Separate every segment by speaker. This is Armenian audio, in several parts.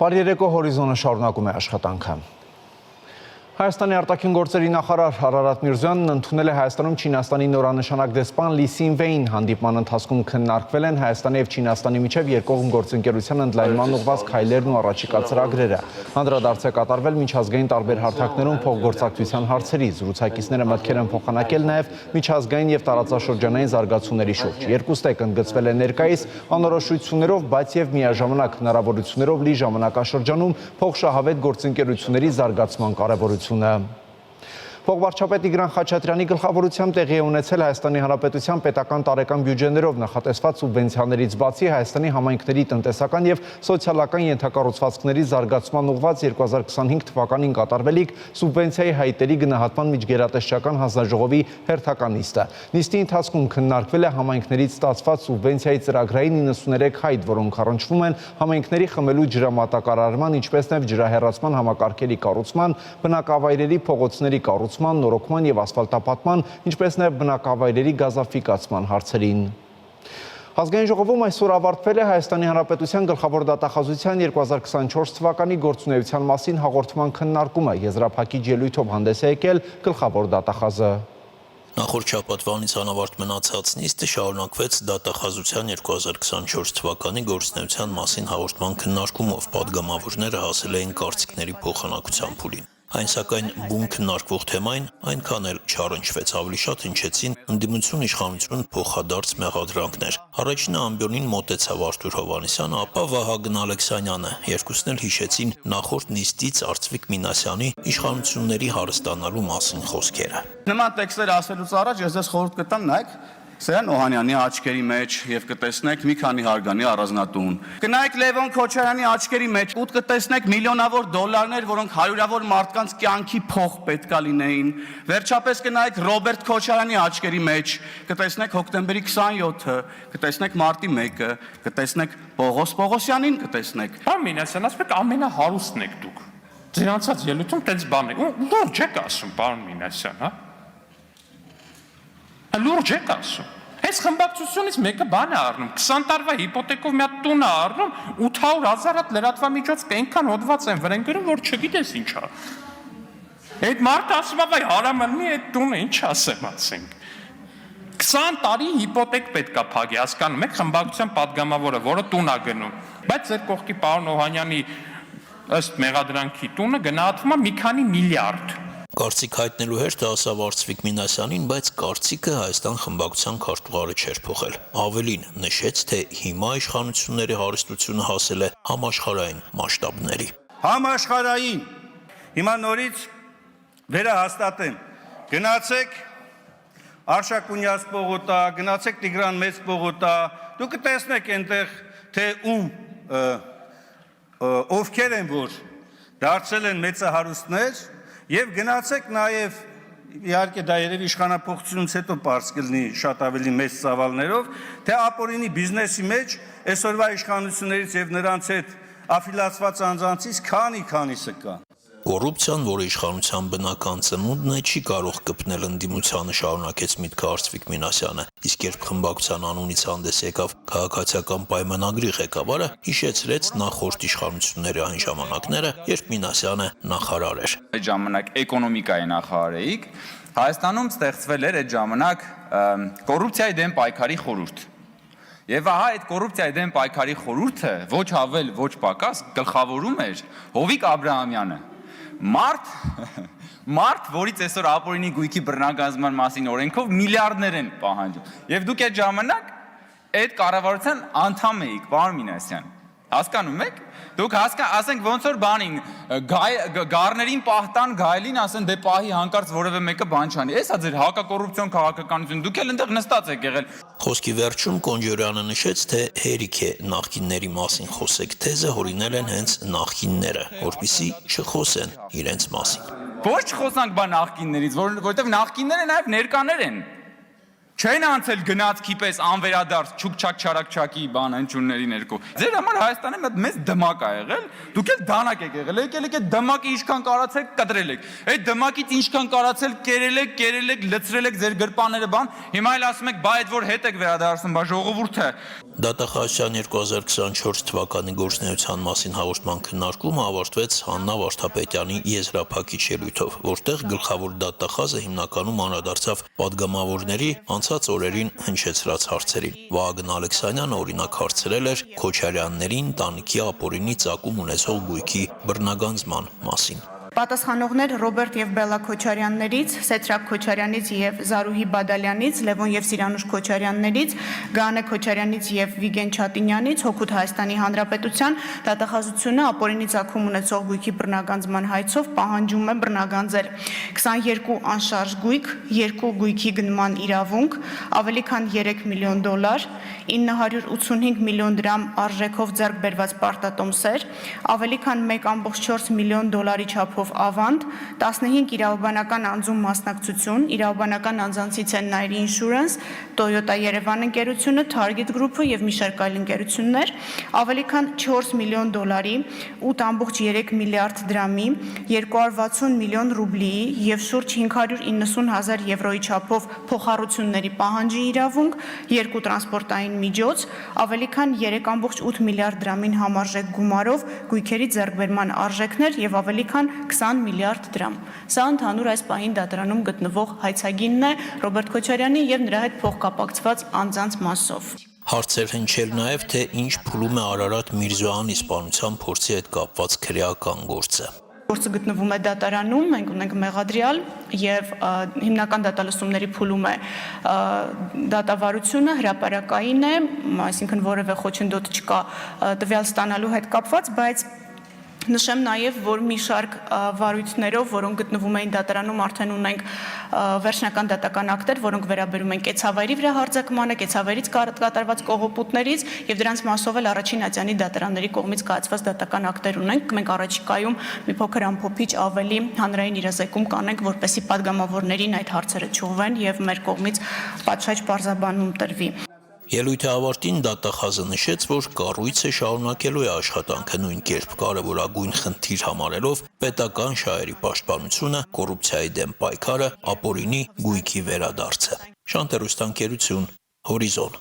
Speaker 1: Բարերեկո հորիզոնը շարունակում է աշխատանքը։ Հայաստանի արտաքին գործերի նախարար Արարատ Միրզոյանն ընդունել է Հայաստանում Չինաստանի նորանշանակ դեսպան Լի Սինվեին։ Հանդիպման ընթացքում քննարկվել են Հայաստանի եւ Չինաստանի միջև երկկողմ գործընկերության ընդլայնման ուղղված քայլերն ու առաջիկա ծրագրերը։ Անդրադարձ է կատարվել միջազգային տարբեր հարթակներում փոխգործակցության հարցերի։ Զրուցակիցները մտքեր են փոխանակել նաեւ միջազգային եւ տարածաշրջանային զարգացումների շուրջ։ Երկուստեք ընդգծվել է ներկայիս անորոշություններով, բայց եւ միաժամանակ հնարավորություններով լի ժամանակաշրջանում փոխշահավետ գործընկերությունների զարգացման կարևորությունը։ Փոխվարչապետ Տիգրան Խաչատրյանի գլխավորությամբ տեղի է ունեցել Հայաստանի Հանրապետության պետական տարեկան բյուջեներով նախատեսված սուբվենցիաներից բացի Հայաստանի համայնքների տնտեսական եւ սոցիալական ենթակառուցվածքների զարգացման ուղղված 2025 թվականին կատարվելիք սուբվենցիայի հայտերի գնահատման միջգերատեսչական հանձնաժողովի հերթական նիստը։ Նիստի ընթացքում քննարկվել է համայնքներից ստացված սուբվենցիայի ծրագրային 93 հայտ, որոնք առնչվում են համայնքների խմելու ջրամատակարարման, ինչպես նաեւ ջրահեռացման համակարգերի կառուցման, բնակավայրերի փողոցների կառուցման, նորոգման եւ ասֆալտապատման, ինչպես նաեւ բնակավայրերի գազաֆիկացման հարցերին։ Ազգային ժողովում այսօր ավարտվել է Հայաստանի Հանրապետության գլխավոր դատախազության 2024 թվականի գործունեության մասին հաղորդման քննարկումը։ Եզրափակիչ ելույթով հանդես է եկել գլխավոր դատախազը։
Speaker 2: Նախորդ շաբաթվանից անավարտ մնացած նիստը շարունակվեց դատախազության 2024 թվականի գործունեության մասին հաղորդման քննարկումով։ Պատգամավորները հասել էին կարծիքների փոխանակության փուլին։ Այն սակայն բուն քննարկվող թեմային այնքան էլ չառնչվեց, ավելի շատ հնչեցին ընդդիմություն իշխանություն փոխադարձ մեղադրանքներ։ Առաջինը ամբիոնին մոտեցավ Արթուր Հովհաննիսյանը, ապա Վահագն Ալեքսանյանը։ Երկուսն էլ հիշեցին նախորդ նիստից Արծվիկ Մինասյանի իշխանությունների հարստանալու մասին խոսքերը։
Speaker 3: Նման տեքստեր ասելուց առաջ ես ձեզ խորհուրդ կտամ նայեք Սերան Օհանյանի աչքերի մեջ եւ կտեսնեք մի քանի հարգանի առանձնատուն։ Գնայեք Լևոն Քոչարյանի աչքերի մեջ ու կտեսնեք միլիոնավոր դոլարներ, որոնք հարյուրավոր մարդկանց կյանքի փող պետքա լինեին։ Վերջապես գնայեք Ռոբերտ Քոչարյանի աչքերի մեջ, կտեսնեք հոկտեմբերի 27-ը, կտեսնեք մարտի 1-ը, կտեսնեք Պողոս Պողոսյանին, կտեսնեք։
Speaker 4: Պարոն Մինասյան, ասում եք ամենահարուստն եք դուք։ Ձեր անցած ելույթում տենց բան է։ Ու լուրջ եք ասում, պարոն Մինասյան, հա։ Լուրջ եք ասում։ Այս խմբակցությունից մեկը բան է առնում, 20 տարվա հիպոթեկով մի հատ տուն է առնում, 800,000 հատ լրատվամիջոց կենքան հոդված են վրան գրում, որ չգիտես ինչ է։ Այդ մարդը ասում է, վայ հարամալնի այդ տունը ինչ ասեմ ասենք։ 20 տարի հիպոթեք պետքա փակի, հասկանում եք, խմբակցության падգամավորը, որը տուն է գնում։ Բայց ձեր կողքի պարոն Օհանյանի ըստ մեղադրանքի տունը գնահատվում է մի քանի միլիարդ։
Speaker 2: Կարծիք հայտնելու հերթը ասավ Արծվիկ Մինասյանին, բայց կարծիքը Հայաստան խմբակցության քարտուղարը չէր փոխել։ Ավելին նշեց, թե հիմա իշխանությունների հարստությունը հասել է համաշխարհային մասշտաբների։
Speaker 3: Համաշխարհային։ Հիմա նորից վերահաստատեմ։ Գնացեք Արշակունյաց պողոտա, գնացեք Տիգրան Մեծ պողոտա, դուք կտեսնեք այնտեղ, թե ովքեր են, որ դարձել են մեծահարուստներ, եւ գնացեք նաեւ իհարկե դա երևի իշխանապողությունից հետո པարզ կլինի շատ ավելի մեծ ծավալներով, թե ապօրինի բիզնեսի մեջ այսօրվա իշխանություններից եւ նրանց հետ աֆիլացված անձանցից քանիսը կա։
Speaker 2: Կոռուպցիան, որը իշխանության բնական ծնունդն է, չի կարող կպնել ընդդիմությանը, շարունակեց միտքը Արծվիկ Մինասյանը, իսկ երբ խմբակցության անունից հանդես եկավ քաղաքացիական պայմանագրի ղեկավարը, հիշեցրեց նախորդ իշխանությունների այն ժամանակները, երբ Մինասյանը նախարար էր։
Speaker 5: Այդ ժամանակ էկոնոմիկայի նախարար էիք, Հայաստանում ստեղծվել էր այդ ժամանակ կոռուպցիայի դեմ պայքարի խորհուրդ։ Եվ ահա այդ կոռուպցիայի դեմ պայքարի խորհուրդը ոչ ավել, ոչ պակաս գլխավորում էր Հովիկ Աբրահամյանը։ Մարդ, որից այսօր ապօրինի գույքի բռնագազման մասին օրենքով միլիարդներ են պահանջում։ Եվ դուք այդ ժամանակ այդ կառավարության անդամ էիք, պարոն Մինասյան։ Հասկանում եք։ Դուք ասենք ոնց որ բանին գառներին պահտան գայլին ասեն դե պահի հանկարծ որևէ մեկը բան չանի։ Էսա ձեր հակակոռուպցիոն քաղաքականություն, դուք էլ այնտեղ նստած եք եղել։
Speaker 2: Խոսքի վերջում Կոնջորյանը նշեց, թե հերիք է նախկինների մասին խոսեք, թեզը հորինել են հենց նախկինները, որպեսզի չխոսեն իրենց մասին։
Speaker 5: Ոչ չխոսանք բա նախկիններից, որովհետև նախկինները նաև ներկաներ են։ Չեն անցել գնացքի պես անվերադարձ չուկչակ չարակչակի բան հնչյունների ներքո։ Ձեր համար Հայաստանը մեծ դմակ ա եղել, դուք էլ դանակ եք եղել, եկել եք այդ դմակը ինչքան կարացեք կտրել եք։ Այդ դմակից ինչքան կարացել կերել եք, լցրել եք ձեր գրպանները բան, հիմա էլ ասում եք, բա այդ որ հետ եք վերադարձնում, բա ժողովուրդը։
Speaker 2: Դատախազության 2024 թվականի գործունեության մասին հաղորդման քննարկումը ավարտվեց Հաննա Վարդապետյանի եզրափակիչ ելույթով, որտեղ գլխավոր դատախազը հիմնականում անդրադարձավ պատգամավորների անցած օրերին հնչեցրած հարցերին։ Վահագն Ալեքսանյանը օրինակ հարցրել էր Քոչարյանների ընտանիքի ապօրինի ծագում ունեցող գույքի բռնագանձման մասին։
Speaker 6: Պատասխանողներ Ռոբերտ եւ Բելլա Քոչարյաններից, Սեթրակ Քոչարյանից եւ Զարուհի Բադալյանից, Լևոն եւ Սիրանուշ Քոչարյաններից, Գանե Քոչարյանից եւ Վիգեն Չատինյանից, Հօգուտ Հայաստանի Հանրապետության դատախազությունը ապօրինի ծագում ունեցող գույքի բռնագանձման հայցով պահանջում է բռնագանձել 22 անշարժ գույք, 2 գույքի գնման իրավունք, ավելի քան $3 միլիոն, 985 միլիոն դրամ արժեքով ձեռք բերված պարտատոմսեր, ավելի քան $1.4 միլիոն չափով ավանդ, 15 իրավաբանական անձում մասնակցություն, իրավաբանական անձանցից են Nairi Insurance, Toyota Երևան ընկերությունը, Target Group-ը եւ մի շարք այլ ընկերություններ, ավելի քան $4 միլիոն, 8.3 միլիարդ դրամի, 260 միլիոն ռուբլիի եւ շուրջ 590,000 եվրոյի չափով փոխառությունների պահանջի իրավունք, 2 տրանսպորտային միջոց, ավելի քան 3.8 միլիարդ դրամին համարժեք գումարով գույքերի ձեռքբերման արժեքներ եւ ավելի քան 20 միլիարդ դրամ։ Սա ընդհանուր այս պահին դատարանում գտնվող հայցագինն է Ռոբերտ Քոչարյանի եւ նրա հետ փոխկապակցված անձանց մասով։
Speaker 2: Հարցեր հնչել նաեւ, թե ինչ փուլում է Արարատ Միրզոյանի սպանության փորձի հետ կապված քրեական գործը։
Speaker 6: Գործը գտնվում է դատարանում, մենք ունենք մեղադրյալ եւ հիմնական դատալսումների փուլում է դատավարությունը, հրապարակային է, այսինքն որևէ խոչընդոտ չկա տվյալ ստանալու հետ կապված, բայց նշեմ նաև, որ մի շարք վարույթներով, որոնք գտնվում էին դատարանում, արդեն ունենք վերջնական դատական ակտեր, որոնք վերաբերում են կեցավայրի վրա հարձակմանը, կեցավայրից կատարված կողոպուտներից եւ դրանց մասով էլ առաջին ատյանի դատարանների կողմից կայացված դատական ակտեր ունենք։ Մենք առաջիկայում մի փոքր ամփոփիչ ավելի հանրային իրազեկում կանենք, որպեսզի падգամավորներին այդ հարցերը չուղղվեն եւ մեր կողմից պատշաճ պարզաբանում տրվի։
Speaker 2: Ելույթի ավարտին դատախազը նշեց, որ կառույցը շարունակելու է աշխատանքը նույն կերպ կարևորագույն խնդիր համարելով պետական շահերի պաշտպանությունը, կոռուպցիայի դեմ պայքարը, ապօրինի գույքի վերադարձը։ Շանթերոստանկերություն, Հորիզոն։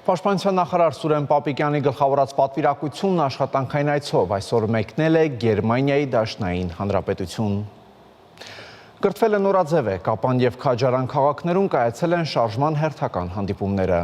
Speaker 1: Պաշտպանության նախարար Սուրեն Պապիկյանի գլխավորած պատվիրակությունն աշխատանքային այցով այսօր մեկնել է Գերմանիայի Դաշնային Հանրապետություն։ Կրթվել է նորաձև է, Կապան և Քաջարան քաղաքներում կայացել են շարժման հերթական հանդիպումները։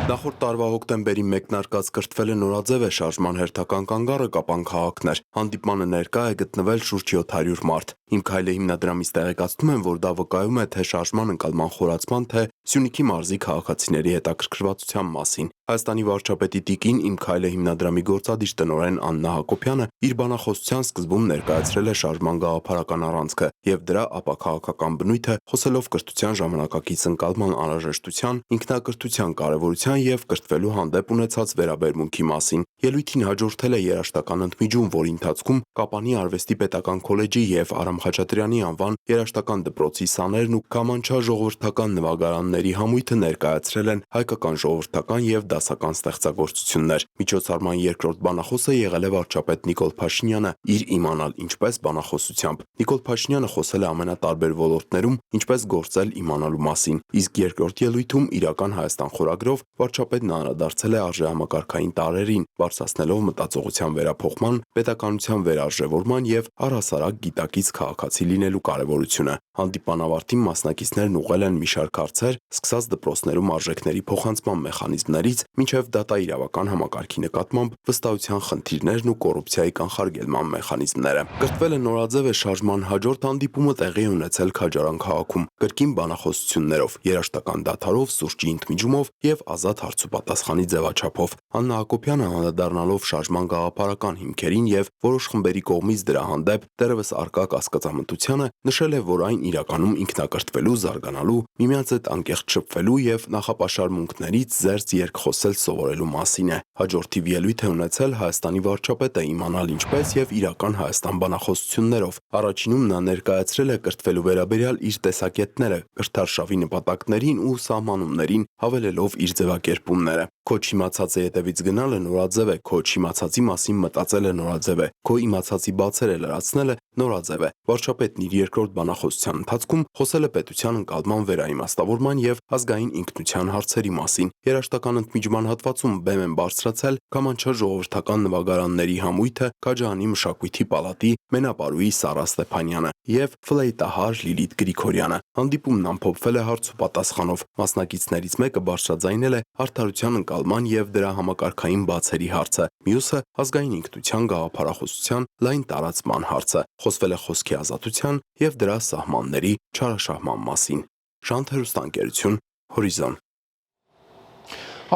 Speaker 7: Նախորդ տարվա հոկտեմբերի մեկնարկած կրթվել է նորաձև է շարժման հերթական կանգառը Կապան քաղաքներ։ Հանդիպմանը ներկա է գտնվել շուրջ 700 մարդ։ Իմ քայլը հիմնադրամից տեղեկացնում են, որ դա վկայում է թե շարժման ընկալման խորացման, թե Սյունիքի մարզի քաղաքացիների հետաքրքրվածության մասին։ Հայաստանի վարչապետի տիկին Իմ քայլը հիմնադրամի գործադիր տնօրեն Աննա Հակոբյանը իր բանախոսության սկզբում ներկայացրել է շարժման գաղափարական առանցքը եւ դրա ապաքաղաքական բնույթը, խոսելով կրթության ժամանակակից ընկալման անհրաժեշտության, ինքնակրթության կարևորության եւ կրթվելու հանդեպ ունեցած վերաբերմունքի մասին։ Ելույթին հաջորդել է երաժշտական ընդմիջում, որի ընթացքում Կապանի արվեստի պետական քոլեջի եւ Արամ Խաչատրյանի անվան երաժշտական դպրոցի սաներն ու Կամանչա ժողովրդական նվագարանների համույթը ներկայացրել են հայկական ժողովրդական եւ դասական ստեղծագործություններ։ Միջոցառման երկրորդ բանախոսը եղել է վարչապետ Նիկոլ Փաշինյանը իր իմանալ ինչպես բանախոսությամբ։ Նիկոլ Փաշինյանը խոսել է ամենատարբեր ոլորտներում ինչպես գործել իմանալու մասին, իսկ երկրորդ ելույթում իրական Հայաստան խորագրով վարչապետն անդրադարձել է արժեհամակարգային տարրերին, բարձրացնելով մտածողության վերափոխման, պետականության վերարժևորման եւ առհասարակ գիտակից քաղաքացի լինելու կարևորությունը։ Հանդիպան ավարտին մասնակիցներն ուղղել են մի շարք հարցեր, սկսած դպրոցներում արժեքների փոխանցման մեխանիզմներից մինչև դատաիրավական համակարգի նկատմամբ վստահության խնդիրներն ու կոռուպցիայի կանխարգելման մեխանիզմները։ Կրթվել է նորաձև է շարժման հաջորդ հանդիպումը տեղի ունեցել Քաջարան քաղաքում, կրկին բանախոսություններով, երաժշտական դադարով, սուրճի ընդմիջումով եւ ազատ հարցուպատասխանի ձևաչափով։ Աննա Հակոբյանը անդրադառնալով շարժման գաղափարական հիմքերին եւ որոշ խմբերի կողմից դրա հանդեպ դեռևս արկա կասկածամտությանը, նշել է, որ այն իրականում ինքնակրթվելու, զարգանալու, միմյանց հետ անկեղծ շփվելու եւ նախապաշարմունքներից զերծ երկխոսել սովորելու մասին է։ Հաջորդիվ ելույթ է ունեցել Հայաստանի վարչապետը իմանալ ինչպես եւ իրական Հայաստան բանախոսություններով։ Առաջինում նա ներկայացրել է կրթվելու վերաբերյալ իր տեսակետները, կրթարշավի նպատակներին ու սահմանումներին, հավելելով իր ձևակերպումները։ Քո չիմացածի հետևից գնալը նորաձև է, քո չիմացածի մասին մտածելը նորաձև է, քո իմացածի բացերը լրացնելը նորաձև է։ Վարչապետն իր երկրորդ բանախոսության ընթացքում խոսել է պետության ընկալման վերաիմաստավորման եւ ազգային ինքնության հարցերի մասին։ Երաժշտական ընդմիջման հատվածում բեմ են բարձրացել Կամանչար ժողովրդական նվագարանների համույթը, Քաջարանի մշակույթի պալատի մենապարուհի Սարա Ստեփանյանը եւ ֆլեյտահար Լիլիթ Գրիգորյանը։ Հանդիպումն ամփոփվել է հարց ու պատասխանով։ Մասնակիցներից մեկը բարձրաձայնել է արդարության ընկալման եւ դրա համակարգային բացերի հարցը, մյուսը ազգային ինքնության գաղափարախոսության լայն տարածման հարցը։ Խոսվել է խոսքի ազատության եւ դրա սահմանների չարաշահման մասին։ Շանթ հեռուստաընկերություն Հորիզոն։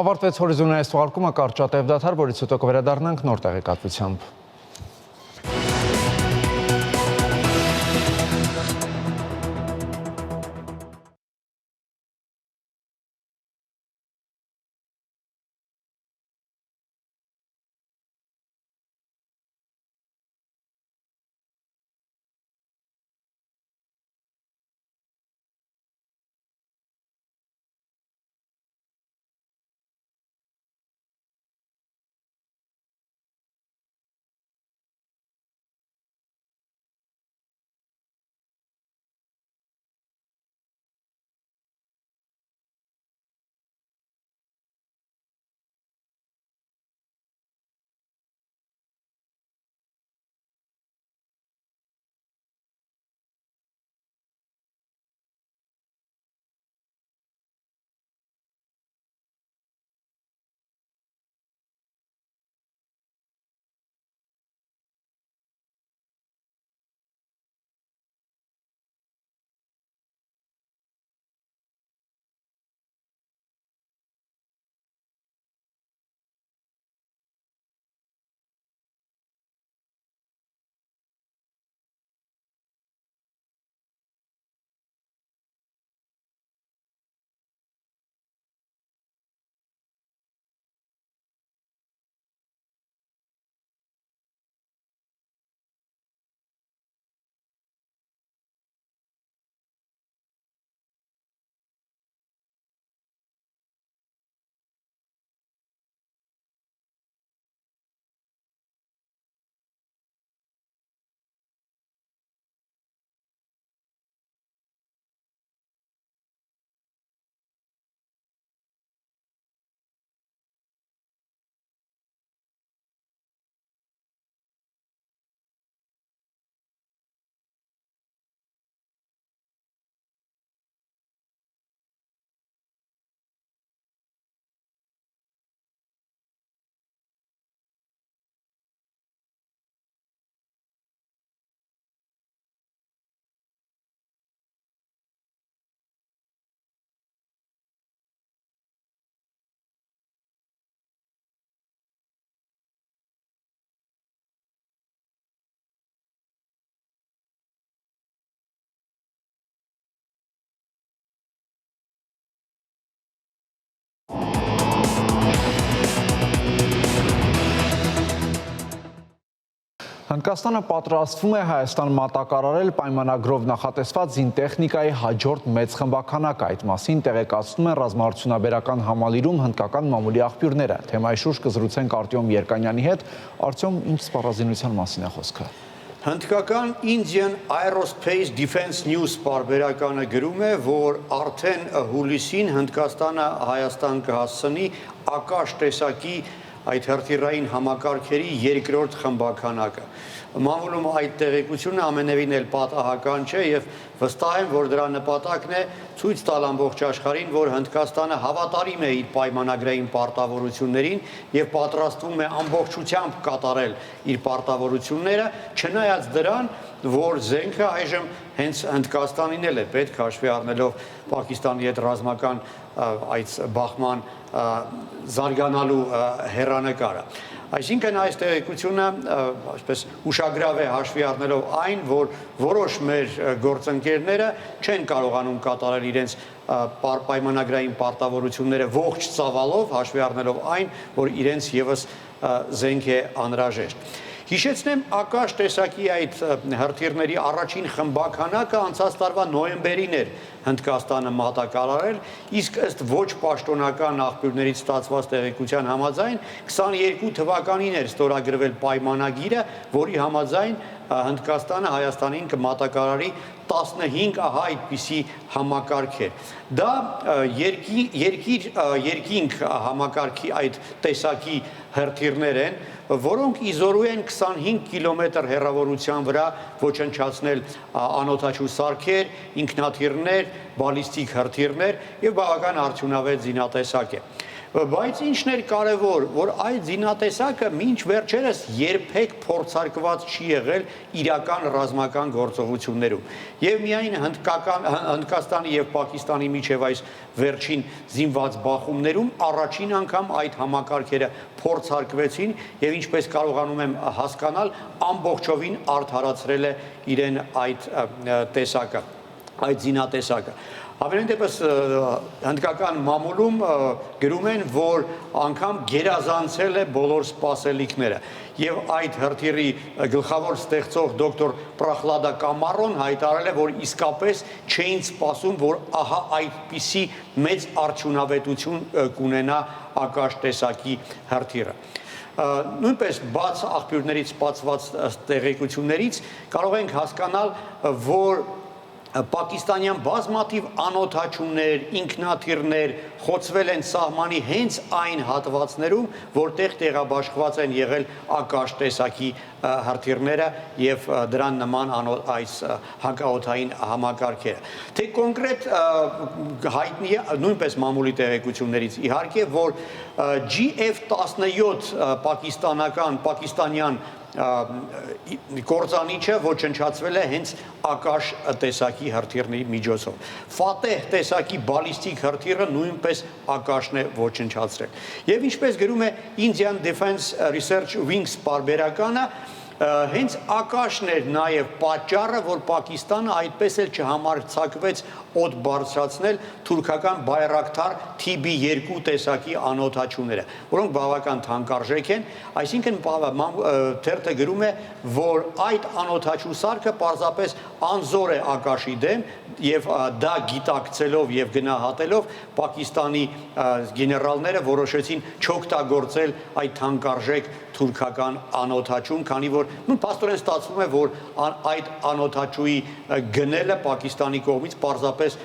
Speaker 1: Ավարտվեց Հորիզոնի այս թողարկումը, կարճատև դադար, որից հետո կվերադառնանք նոր տեղեկատվությամբ։ Հնդկաստանը պատրաստվում է Հայաստան մատակարարել պայմանագրով նախատեսված զինտեխնիկայի հաջորդ մեծ խմբաքանակ։ Այդ մասին տեղեկացնում են ռազմաարդյունաբերական համալիրում հնդկական մամուլի աղբյուրները։ Թեմայի շուրջ կզրուցենք Արտյոմ Երկանյանի հետ։ Արտյոմ, ինչ սպառազինության մասին է խոսքը։
Speaker 8: Հնդկական Indian Aerospace Defense News պարբերականը գրում է, որ արդեն հուլիսին Հնդկաստանը Հայաստան կհասցնի ակաշ տեսակի այդ հրթիռային համակարգերի երկրորդ խմբաքանակը։ Մամուլում այդ տեղեկությունը ամենևին էլ պատահական չէ եւ վստահ եմ, որ դրա նպատակն է ցույց տալ ամբողջ աշխարհին, որ Հնդկաստանը հավատարիմ է իր պայմանագրային պարտավորություններին եւ պատրաստվում է ամբողջությամբ կատարել իր պարտավորությունները, չնայած դրան, որ զենքը այժմ հենց Հնդկաստանին էլ է պետք հաշվի առնելով Պակիստանի հետ ռազմական այդ բախման զարգանալու հեռանկարը։ Այսինքն այս տեղեկությունը այսպես ուշագրավ է հաշվի առնելով այն, որ որոշ մեր գործընկերները չեն կարողանում կատարել իրենց պայմանագրային պարտավորությունները ողջ ծավալով, հաշվի առնելով այն, որ իրենց եւս զենք է անհրաժեշտ։ Հիշեցնեմ, ակաշ տեսակի այդ հրթիռների առաջին խմբաքանակը անցած տարվա նոյեմբերին էր Հնդկաստանը մատակարարել, իսկ ըստ ոչ պաշտոնական աղբյուրներից ստացված տեղեկության համաձայն 22 թվականին էր ստորագրվել պայմանագիրը, որի համաձայն Հնդկաստանը Հայաստանին կմատակարարի 15 այդպիսի համակարգեր։ Դա երկինք համակարգի այդ տեսակի հրթիռներ են, որոնք իզորու են 25 կիլոմետր հեռավորության վրա ոչնչացնել անօդաչու սարքեր, ինքնաթիռներ, բալիստիկ հրթիռներ եւ բավական արդյունավետ զինատեսակ է։ Բայց ինչն էր կարևոր, որ այդ զինատեսակը մինչ վերջերս երբեք փորձարկված չի եղել իրական ռազմական գործողություններում։ Եվ միայն Հնդկաստանի եւ Պակիստանի միջև այս վերջին զինված բախումներում առաջին անգամ այդ համակարգերը փորձարկվեցին եւ ինչպես կարողանում եմ հասկանալ, ամբողջովին արդարացրել է իրեն այդ տեսակը, այդ զինատեսակը։ Ավելին դեպս հնդկական մամուլում գրում են, որ անգամ գերազանցել է բոլոր սպասելիքները եւ այդ հրթիռի գլխավոր ստեղծող դոկտոր Պրախլադա Կամարոն հայտարարել է, որ իսկապես չէին սպասում, որ ահա այդպիսի մեծ արդյունավետություն կունենա ակաշ տեսակի հրթիռը։ Նույնպես բաց աղբյուրներից ստացված տեղեկություններից կարող ենք հասկանալ, որ Պակիստանյան բազմաթիվ անօդաչուներ, ինքնաթիռներ խոցվել են սահմանի հենց այն հատվածներում, որտեղ տեղաբաշխված են եղել ակաշ տեսակի հրթիռները եւ դրան նման այս հակաօդային համակարգերը։ Թե կոնկրետ հայտնի է նույնպես մամուլի տեղեկություններից իհարկե, որ GF-17 պակիստանյան կործանիչը ոչնչացվել է հենց ակաշ տեսակի հրթիռների միջոցով։ Ֆատեհ տեսակի բալիստիկ հրթիռը նույնպես ակաշն է ոչնչացրել։ Եվ ինչպես գրում է Indian Defense Research Wings պարբերականը, հենց ակաշն էր նաև պատճառը, որ Պակիստանը այդպես էլ չհամարձակվեց օդ բարձրացնել թուրքական Բայրակթար TB2 տեսակի անօդաչուները, որոնք բավական թանկարժեք են, այսինքն թերթը գրում է, որ այդ անօդաչու սարքը պարզապես անզոր է ակաշի դեմ եւ դա գիտակցելով եւ գնահատելով Պակիստանի գեներալները որոշեցին չօգտագործել այդ թանկարժեք թուրքական անօդաչուն, քանի որ փաստորեն ստացվում է, որ այդ անօդաչուի գնելը Պակիստանի կողմից պարզապես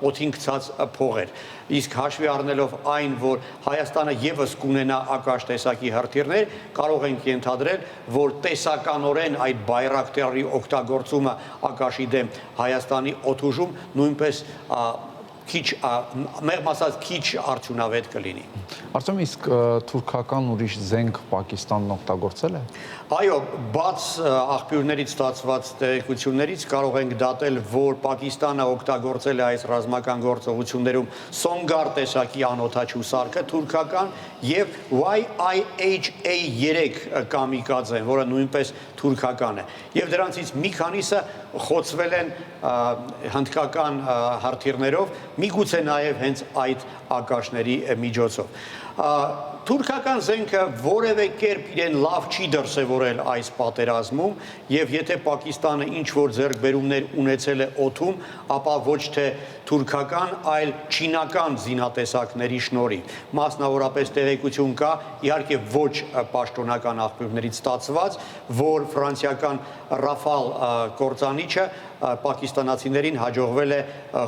Speaker 8: օդին գցած փող էր։ Իսկ հաշվի առնելով այն, որ Հայաստանը եւս կունենա ակաշ տեսակի հրթիռներ, կարող ենք ենթադրել, որ տեսականորեն այդ Բայրակտարի օգտագործումը ակաշի դեմ Հայաստանի օդուժում նույնպես մեղմ ասած քիչ արդյունավետ կլինի։
Speaker 1: Արդյոք իսկ թուրքական ուրիշ զենք Պակիստանն օգտագործել է։
Speaker 8: Այո, բաց աղբյուրներից ստացված տեղեկություններից կարող ենք դատել, որ Պակիստանը օգտագործել է այս ռազմական գործողություններում Սոնգար տեսակի անօդաչու սարքը թուրքական եւ YIHA-3 կամիկադզեն, որը նույնպես թուրքական է։ Եվ դրանցից մի քանիսը խոցվել են հնդկական հրթիռներով, միգուցե նաև հենց այդ ակաշների միջոցով։ Թուրքական զենքը որևէ կերպ իրեն լավ չի դրսևորել այս պատերազմում եւ եթե Պակիստանը ինչ որ ձեռքբերումներ ունեցել է օդում, ապա ոչ թե թուրքական, այլ չինական զինատեսակների շնորհիվ։ Մասնավորապես տեղեկություն կա, իհարկե ոչ պաշտոնական աղբյուրներից ստացված, որ ֆրանսիական Ռաֆալ կործանիչը պակիստանացիներին հաջողվել է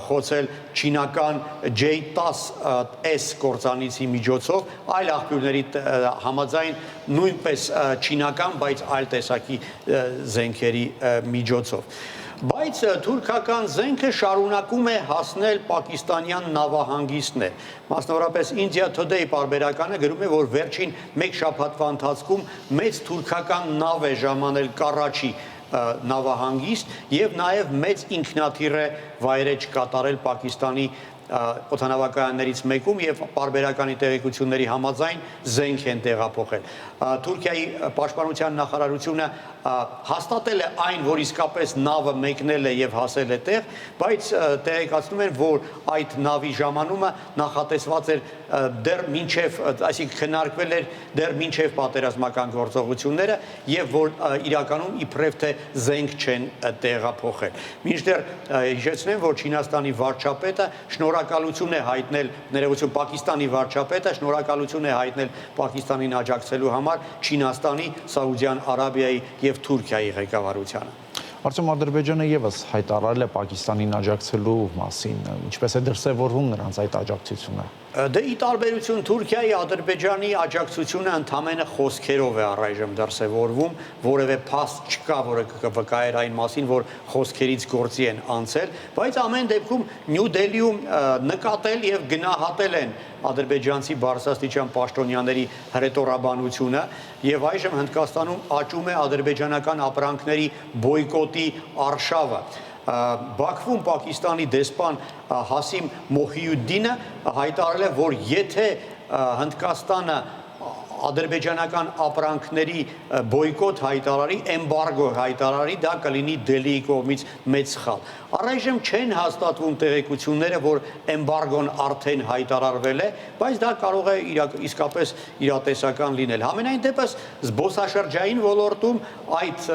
Speaker 8: խոցել չինական J-10S կործանիչի միջոցով, այլ աղբյուրների համաձայն նույնպես չինական, բայց այլ տեսակի զենքերի միջոցով։ Բայց թուրքական զենքը շարունակում է հասնել պակիստանյան նավահանգիստներ։ Մասնավորապես India Today պարբերականը գրում է, որ վերջին մեկ շաբաթվա ընթացքում մեծ թուրքական նավ է ժամանել Կարաչի նավահանգիստ եւ նաեւ մեծ ինքնաթիռ է վայրեջ կատարել Պակիստանի օդանավակայաններից մեկում եւ պարբերականի տեղեկությունների համաձայն զենք են տեղափոխել։ Թուրքիայի պաշտպանության նախարարությունը հաստատել է այն, որ իսկապես նավը մեկնել է եւ հասել է տեղ, բայց տեղեկացնում են, որ այդ նավի ժամանումը նախատեսված էր դեռ մինչև, այսինքն քննարկվել էր դեռ մինչև պատերազմական գործողությունները եւ որ իրականում իբրև թե զենք չեն տեղափոխել։ Մինչդեռ հիշեցնեմ, որ Չինաստանի վարչապետը շնորհակալություն է հայտնել, ներողություն, Պակիստանի վարչապետը շնորհակալություն է հայտնել Պակիստանին աջակցելու համար Չինաստանի, Սաուդյան Արաբիայի եւ Թուրքիայի ղեկավարությանը։
Speaker 1: Արդյոք Ադրբեջանը եւս հայտարարել է Պակիստանին աջակցելու մասին, ինչպես է դրսևորվում նրանց այդ աջակցությունը։
Speaker 8: Դե ի տարբերություն Թուրքիայի, Ադրբեջանի աջակցությունը ընդամենը խոսքերով է առայժմ դրսևորվում, որևէ փաստ չկա, որը կվկայեր այն մասին, որ խոսքերից գործի են անցել, բայց ամեն դեպքում Նյու Դելիում նկատել եւ գնահատել են ադրբեջանցի բարձրաստիճան պաշտոնյաների հռետորաբանությունը եւ այժմ Հնդկաստանում աճում է ադրբեջանական ապրանքների բոյկոտի արշավը։ Բաքվում Պակիստանի դեսպան Հասիմ Մոհիուդդինը հայտարարել է, որ եթե Հնդկաստանը ադրբեջանական ապրանքների բոյկոտ հայտարարի, էմբարգո հայտարարի, դա կլինի Դելիի կողմից մեծ սխալ։ Առայժմ չեն հաստատվում տեղեկությունները, որ էմբարգոն արդեն հայտարարվել է, բայց դա կարող է իսկապես իրատեսական լինել։ Համենայն դեպս զբոսաշրջային ոլորտում այդ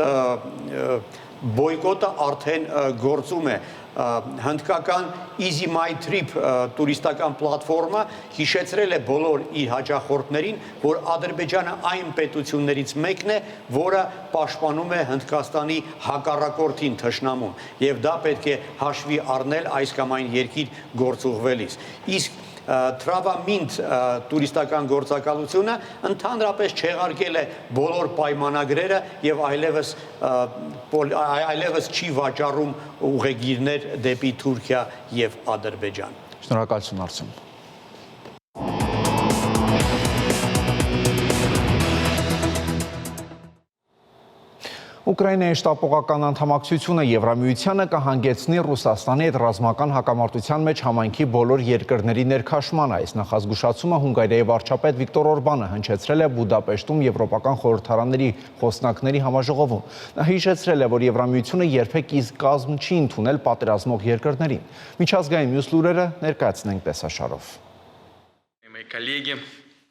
Speaker 8: բոյկոտը արդեն գործում է։ Հնդկական Easy My Trip տուրիստական պլատֆորմը հիշեցրել է բոլոր իր հաճախորդներին, որ Ադրբեջանը այն պետություններից մեկն է, որը պաշտպանում է Հնդկաստանի հակառակորդին թշնամուն, եւ դա պետք է հաշվի առնել այս կամ այն երկիր գործուղվելիս։ Իսկ Թրավամինտ տուրիստական գործակալությունը ընդհանրապես չեղարկել է բոլոր պայմանագրերը եւ այլևս չի վաճառում ուղեգիրներ դեպի Թուրքիա եւ Ադրբեջան։
Speaker 1: Շնորհակալություն Արսեն։ Ուկրաինայի շտապողական անդամակցությունը Եվրամիությանը կհանգեցնի Ռուսաստանի հետ ռազմական հակամարտության մեջ համայնքի բոլոր երկրների ներքաշմանը։ Այս նախազգուշացումը Հունգարիայի վարչապետ Վիկտոր Օրբանը հնչեցրել է Բուդապեշտում Եվրոպական խորհրդարանների խոսնակների համաժողովում։ Նա հիշեցրել է, որ Եվրամիությունը երբեք իսկ կազմ չի ընդունել պատերազմող երկրներին։ Միջազգային մյուս լուրերը ներկայացնենք տեսաշարով։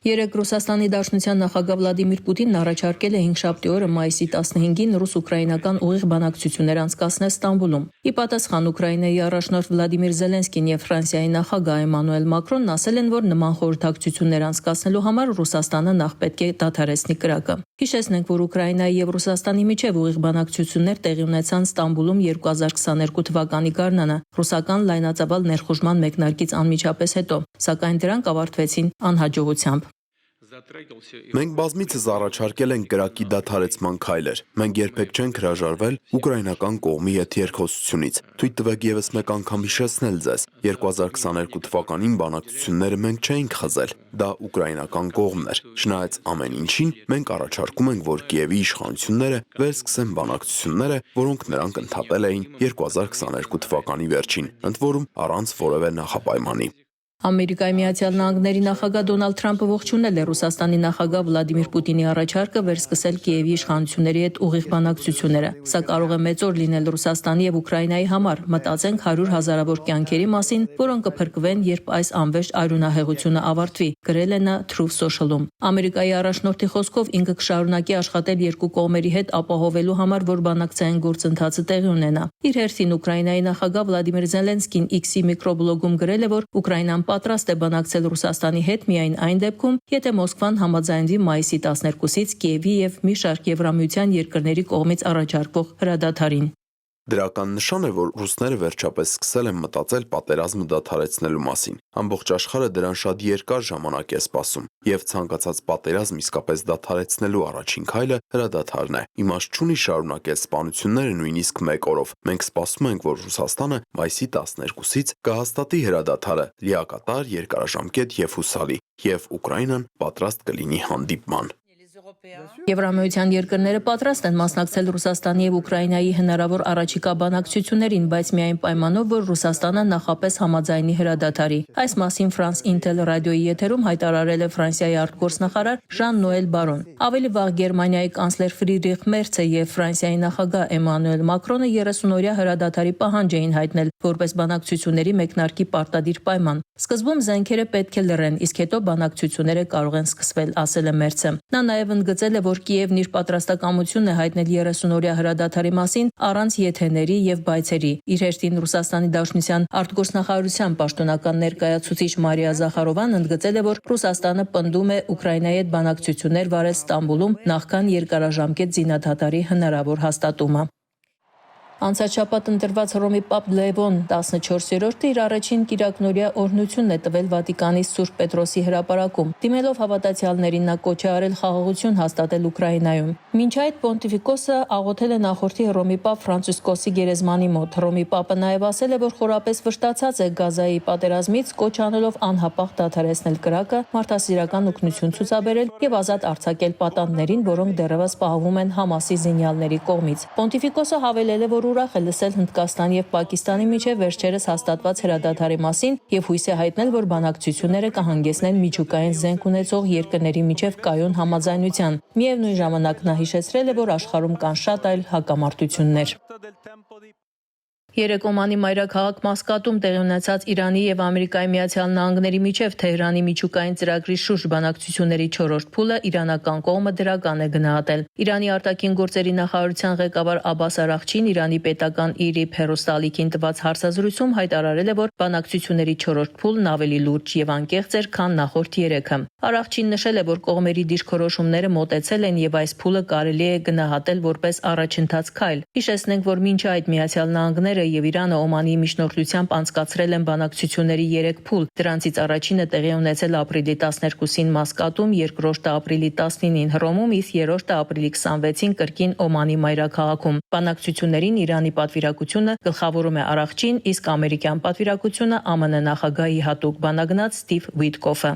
Speaker 9: Երեկ Ռուսաստանի Դաշնության նախագահ Վլադիմիր Պուտինն առաջարկել է 5-շաբթի օրը մայիսի 15-ին ռուս-ուկրաինական ուղիղ բանակցություններ անցկացնել Ստամբուլում։ Ի պատասխան Ուկրաինայի առաջնորդ Վլադիմիր Զելենսկին եւ Ֆրանսիայի նախագահ Էմանուել Մակրոնն ասել են, որ նման խորհրդակցություններ անցկացնելու համար Ռուսաստանը նախ պետք է դադարեցնի կրակը։ Հիշեցնենք, որ Ուկրաինայի եւ Ռուսաստանի միջև ուղիղ բանակցություններ տեղի ունեցան Ստամբուլում 2022 թվականի գարնանը ռուսական լայնածավալ ներխուժման մեկնարկից անմիջապես հետո, սակայն դրանք ավարտվեցին անհաջողությամբ։
Speaker 7: Մենք բազմիցս առաջարկել ենք կրակի դադարեցման քայլեր։ Մենք երբեք չենք հրաժարվել ուկրաինական կողմի հետ երկխոսությունից։ Թույլ տվեք եւս մեկ անգամ հիշեցնել ձեզ, 2022 թվականին բանակցությունները մենք չէինք խզել։ Դա ուկրաինական կողմն էր։ Չնայած ամեն ինչին, մենք առաջարկում ենք, որ Կիևի իշխանությունները վերսկսեն բանակցությունները, որոնք նրանք ընդհատել էին 2022 թվականի վերջին, ընդ որում առանց որևէ նախապայմանի։
Speaker 9: Ամերիկայի Միացյալ Նահանգների նախագահ Դոնալդ Թրամփը ողջունել է Ռուսաստանի նախագահ Վլադիմիր Պուտինի առաջարկը վերսկսել Կիևի իշխանությունների հետ ուղիղ բանակցությունները։ Սա կարող է մեծ օր լինել Ռուսաստանի եւ Ուկրաինայի համար։ Մտածենք 100 հազարավոր կյանքերի մասին, որոնք կփրկվեն, երբ այս անվերջ արյունահեղությունը ավարտվի, գրել է նա Truth Social-ում։ Ամերիկայի առաջնորդի խոսքով ինքը կշարունակի աշխատել երկու կողմերի հետ ապահովելու համար, որ բանակցային գործընթացը տեղի ունենա։ Իր հերթին Ուկրաինայի նախագահ Վլադիմիր Զելենսկին X-ի միկրոբլոգում գրել է, որ Ուկրաինան պատրաստ է բանակցել Ռուսաստանի հետ միայն այն դեպքում, եթե Մոսկվան համաձայնվի մայիսի 12-ից Կիևի եւ մի շարք Եվրամիության երկրների կողմից առաջարկվող հրադադարին։
Speaker 7: Դրական նշան է, որ ռուսները վերջապես սկսել են մտածել պատերազմը դադարեցնելու մասին։ Ամբողջ աշխարհը դրան շատ երկար ժամանակ է սպասում, եւ ցանկացած պատերազմ իսկապես դադարեցնելու առաջին քայլը հրադադարն է։ Իմաստ չունի շարունակել սպանությունները նույնիսկ մեկ օրով։ Մենք սպասում ենք, որ Ռուսաստանը մայիսի 12-ից կհաստատի հրադադարը լիակատար, երկարաժամկետ եւ հուսալի, եւ Ուկրաինան պատրաստ կլինի հանդիպման։
Speaker 9: Եվրամիության երկրները պատրաստ են մասնակցել Ռուսաստանի եւ Ուկրաինայի հնարավոր առաջիկա բանակցություններին, բայց միայն պայմանով, որ Ռուսաստանը նախապես համաձայնի հրադադարի։ Այս մասին France Intel ռադիոյի եթերում հայտարարել է Ֆրանսիայի արտգործնախարար Ժան-Նոել Բարոն։ Ավելի վաղ Գերմանիայի կանցլեր Ֆրիդրիխ Մերցը եւ Ֆրանսիայի նախագահ Էմանուել Մակրոնը 30-օրյա հրադադարի պահանջ էին հայտնել որպես բանակցությունների մեկնարկի պարտադիր պայման։ Սկզբում զենքերը պետք է լռեն, իսկ հետո բանակցությունները կարող են սկսվել, ասել է Մերցը։ Նա նաև ընդգծել է, որ Կիևն իր պատրաստակամությունն է հայտնել 30-օրյա հրադադարի մասին առանց եթեների եւ բայցերի։ Իր հերթին Ռուսաստանի Դաշնության արտգործնախարարության պաշտոնական ներկայացուցիչ Մարիա Զախարովան ընդգծել է, որ Ռուսաստանը պնդում է Ուկրաինայի հետ բանակցություններ վարել Ստամբուլում նախքան երկարաժամկետ զինադադարի հնարավոր հաստատումը։ Անցած շաբաթ ընտրված Հռոմի Պապ Լևոն 14-րդը իր առաջին կիրակնօրյա օրհնությունն է տվել Վատիկանի Սուրբ Պետրոսի հրապարակում։ Դիմելով հավատացյալներին նա կոչ է արել խաղաղություն հաստատել Ուկրաինայում։ Մինչ այդ Պոնտիֆիկոսը աղոթել է նախորդի Հռոմի Պապ Ֆրանցիսկոսի գերեզմանի մոտ։ Հռոմի Պապը նաև ասել է, որ խորապես վշտացած է Գազայի պատերազմից, կոչ անելով անհապաղ դադարեցնել կրակը, մարդասիրական օգնություն ցուցաբերել եւ ազատ արձակել պատանդներին, որոնք դեռևս պահվում են Համասի զինյալների կողմից։ Պոնտիֆիկոսը հավելել է, որ ուրախ է լսել Հնդկաստանի եւ Պակիստանի միջև վերջերս հաստատված հրադադարի մասին եւ հույս է հայտնել, որ բանակցությունները կհանգեցնեն միջուկային զենք ունեցող երկրների միջև կայուն համաձայնության։ Միևնույն ժամանակ նա հիշեցրել է, որ աշխարհում կան շատ այլ հակամարտություններ։ Երեկ Օմանի մայրաքաղաք Մասկատում տեղի ունեցած Իրանի եւ Ամերիկայի Միացյալ Նահանգների միջև Թեհրանի միջուկային ծրագրի շուրջ բանակցությունների 4-րդ փուլը իրանական կողմը դրական է գնահատել։ Իրանի արտաքին գործերի նախարարության ղեկավար Աբբաս Արաղչին Իրանի պետական ԻՐԻԲ հեռուստաալիքին տված հարցազրույցում հայտարարել է, որ բանակցությունների 4-րդ փուլն ավելի լուրջ եւ անկեղծ էր, քան նախորդ 3-ը։ Արաղչին նշել է, որ կողմերի դիրքորոշումները մոտեցել են եւ այս փուլը կարելի է գնահատել որպես առաջընթաց քայլ։ Հիշեցնենք, որ մինչ այդ Միացյալ Նահանգները եւ Իրանը Օմանի միջնորդությամբ անցկացրել են բանակցությունների 3 փուլ։ Դրանցից առաջինը տեղի ունեցել ապրիլի 12-ին Մասկատում, երկրորդը ապրիլի 19-ին Հռոմում, իսկ երրորդը ապրիլի 26-ին կրկին Օմանի մայրաքաղաքում։ Բանակցություններին Իրանի պատվիրակությունը գլխավորում է Արաղչին, իսկ ամերիկյան պատվիրակությունը ԱՄՆ նախագահի հատուկ բանագնաց Սթիվ Ուիթկոֆը։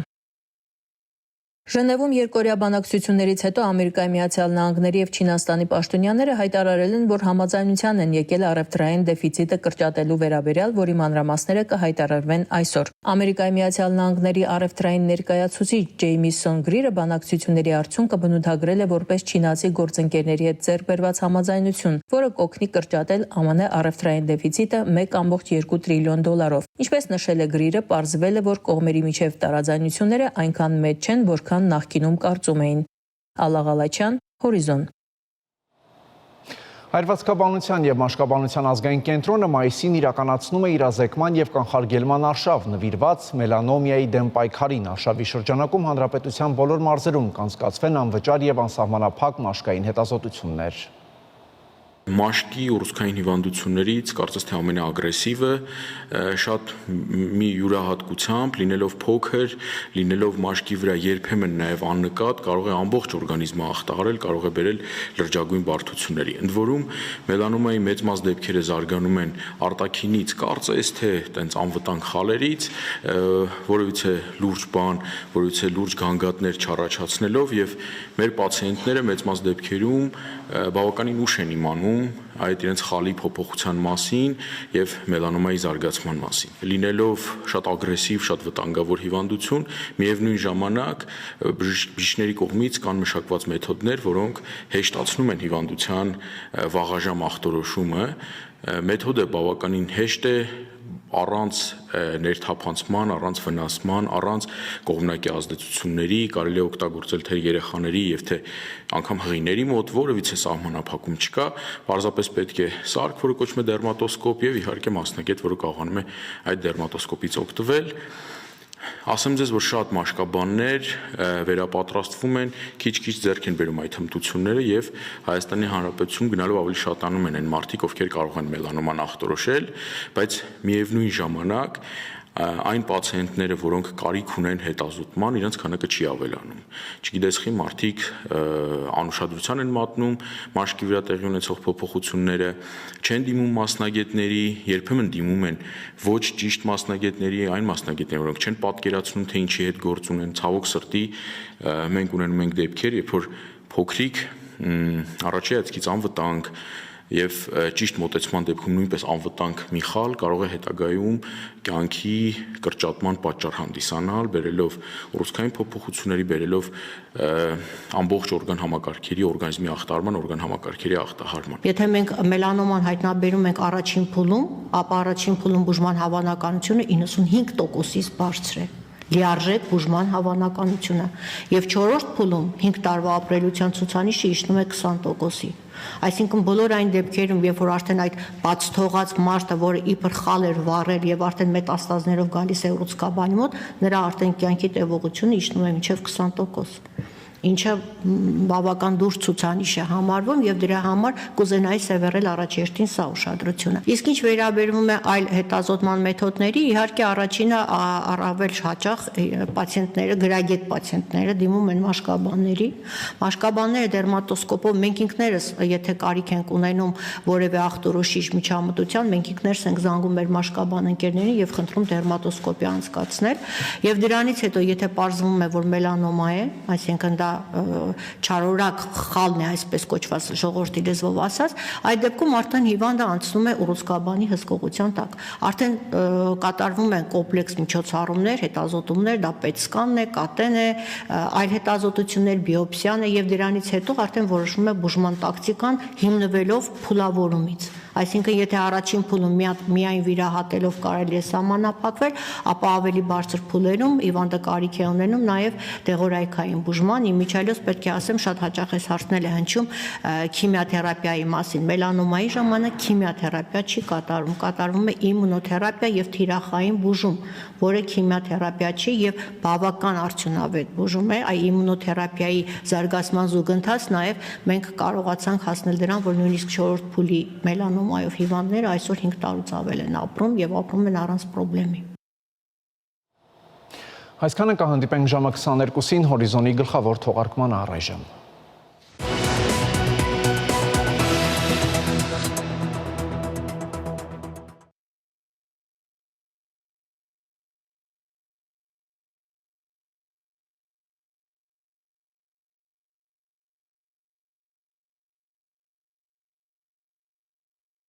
Speaker 9: Ժնևում երկօրյա բանակցություններից հետո Ամերիկայի Միացյալ Նահանգների եւ Չինաստանի պաշտոնյաները հայտարարել են, որ համաձայնության են եկել առևտրային դեֆիցիտը կրճատելու վերաբերյալ, որի մանրամասները կհայտարարվեն այսօր։ Ամերիկայի Միացյալ Նահանգների առևտրային ներկայացուցիչ Ջեյմիսոն Գրիրը բանակցությունների արդյունքը բնութագրել է որպես չինացի գործընկերների հետ ձեռք բերված համաձայնություն, որը կօգնի կրճատել ԱՄՆ առևտրային դեֆիցիտը 1.2 տրիլիոն դոլարով։ Ինչպես նշել է Գրիրը, պարզվել է, որ կողմերի միջև տարաձայնությունները այնքան մեծ չեն, որքան նախկինում կարծում էին։ Ալլա Ղալաչյան, Հորիզոն։
Speaker 1: Հայրվածքաբանության եւ մաշկաբանության ազգային կենտրոնը մայիսին իրականացնում է իրազեկման եւ կանխարգելման արշավ նվիրված մելանոմիայի դեմ պայքարին։ Արշավի շրջանակում հանրապետության բոլոր մարզերում կանցկացվեն անվճար եւ անսահմանափակ մաշկային հետազոտություններ։
Speaker 10: Մաշկի ուռուցքային հիվանդություններից կարծես թե ամենաագրեսիվը շատ մի յուրահատկությամբ, լինելով փոքր, լինելով մաշկի վրա երբեմն նաև աննկատ, կարող է ամբողջ օրգանիզմը ախտահարել, կարող է բերել լրջագույն բարդությունների։ Ընդ որում մելանոմայի մեծ մաս դեպքերը զարգանում են արտաքինից, կարծես թե տենց անվտանգ խալերից, որովհետեւ լուրջ բան, որովհետեւ լուրջ գանգատներ չառաջացնելով եւ մեր պացիենտները մեծ մաս դեպքերում բավականին ուշ են իմանում այդ իրենց խալի փոփոխության մասին եւ մելանոմայի զարգացման մասին։ Լինելով շատ ագրեսիվ, շատ վտանգավոր հիվանդություն, միևնույն ժամանակ բժիշկների կողմից կան մշակված մեթոդներ, որոնք հեշտացնում են հիվանդության վաղաժամ ախտորոշումը։ Մեթոդը բավականին հեշտ է, առանց ներթափանցման, առանց վնասման, առանց կողմնակի ազդեցությունների կարելի է օգտագործել թե երեխաների եւ թե անգամ հղիների մոտ, որևիցե սահմանափակում չկա, պարզապես պետք է սարք, որը կոչվում է դերմատոսկոպ եւ իհարկե մասնագետ, որը կարողանում է այդ դերմատոսկոպից օգտվել։ Ասեմ ձեզ, որ շատ մաշկաբաններ վերապատրաստվում են, քիչ-քիչ ձեռք են բերում այդ հմտությունները եւ Հայաստանի Հանրապետությունում գնալով ավելի շատանում են այն մարդիկ, ովքեր կարող են մելանոման ախտորոշել, բայց միևնույն ժամանակ այն պացիենտները, որոնք կարիք ունեն հետազոտման, իրենց քանակը չի ավելանում։ Չգիտես խի մարդիկ անուշադրության են մատնում մաշկի վրա տեղի ունեցող փոփոխությունները, չեն դիմում մասնագետների, երբեմն դիմում են ոչ ճիշտ մասնագետների, այն մասնագետների, որոնք չեն պատկերացնում, թե ինչի հետ գործ ունեն, ցավոք սրտի մենք ունենում ենք դեպքեր, երբ որ փոքրիկ, առաջի հայացքից անվտանգ եւ ճիշտ մոտեցման դեպքում նույնպես անվտանգ մի խալ կարող է հետագայում կյանքի կրճատման պատճառ հանդիսանալ, բերելով ուռուցքային փոփոխությունների, բերելով ամբողջ օրգան համակարգերի, օրգանիզմի ախտարման, օրգան համակարգերի ախտահարման։
Speaker 11: Եթե մենք մելանոման հայտնաբերում ենք առաջին փուլում, ապա առաջին փուլում բուժման հավանականությունը 95%-ից բարձր է։ Լիարժեք բուժման հավանականությունը եւ 4-րդ փուլում 5 տարվա ապրելիության ցուցանիշը իջնում է 20%-ի։ Այսինքն բոլոր այն դեպքերում, երբ որ արդեն այդ բաց թողած մարդը, որը իբր խալ էր վառել եւ արդեն մետաստազներով գալիս է ուռուցքաբանի մոտ, նրա արդեն կյանքի տևողությունը իջնում է մինչեւ 20%, ինչը բավական դուրս ցուցանիշ է համարվում եւ դրա համար կուզենայի սևեռել առաջերտին սա ուշադրությունը։ Իսկ ինչ վերաբերվում է այլ հետազոտման մեթոդների, իհարկե առաջինը առավել հաճախ պացիենտները, գրագետ պացիենտները դիմում են մաշկաբանների։ Մաշկաբանները դերմատոսկոպով մենք ինքներս, եթե կարիք ենք ունենում որևէ ախտորոշիչ միջամտության, մենք ինքներս ենք զանգում մեր մաշկաբան ընկերներին եւ խնդրում դերմատոսկոպի անցկացնել եւ դրանից հետո եթե պարզվում է, որ մելանոմա է, այսինքն դա չարորակ խալն է, այսպես կոչված ժողովրդի լեզվով ասած, այդ դեպքում արդեն հիվանդը անցնում է ուռուցքաբանի հսկողության տակ։ Արդեն կատարվում են կոմպլեքս միջոցառումներ, հետազոտումներ, դա պետ սկանն է, կատեն է, այլ հետազոտություններ, բիոպսիան է եւ դրանից հետո արդեն որոշվում է բուժման տակտիկան հիմնվելով փուլավորումից։ Այսինքն եթե առաջին փուլում միայն վիրահատելով կարելի է սահմանափակվել, ապա ավելի բարձր փուլերում հիվանդը կարիք է ունենում նաև դեղորայքային բուժման, իմիջիայլոց պետք է ասեմ շատ հաճախ էս հարցնել է հնչում քիմիոթերապիայի մասին։ Մելանոմայի ժամանակ քիմիոթերապիա չի կատարվում, կատարվում է իմունոթերապիա եւ թիրախային բուժում, որը քիմիոթերապիա չի եւ բավական արդյունավետ բուժում է։ Այ իմունոթերապիայի զարգացման զուգընթաց նաև մենք կարողացանք հասնել դրան, որ նույնիսկ 4-րդ փուլի մելանոմայով հիվանդները այսօր 5 տարուց ավել են ապրում եւ ապրում են առանց խնդրի։
Speaker 1: Այսքանը կհանդիպենք ժամը 22-ին հորիզոնի գլխավոր թողարկման առայժմ։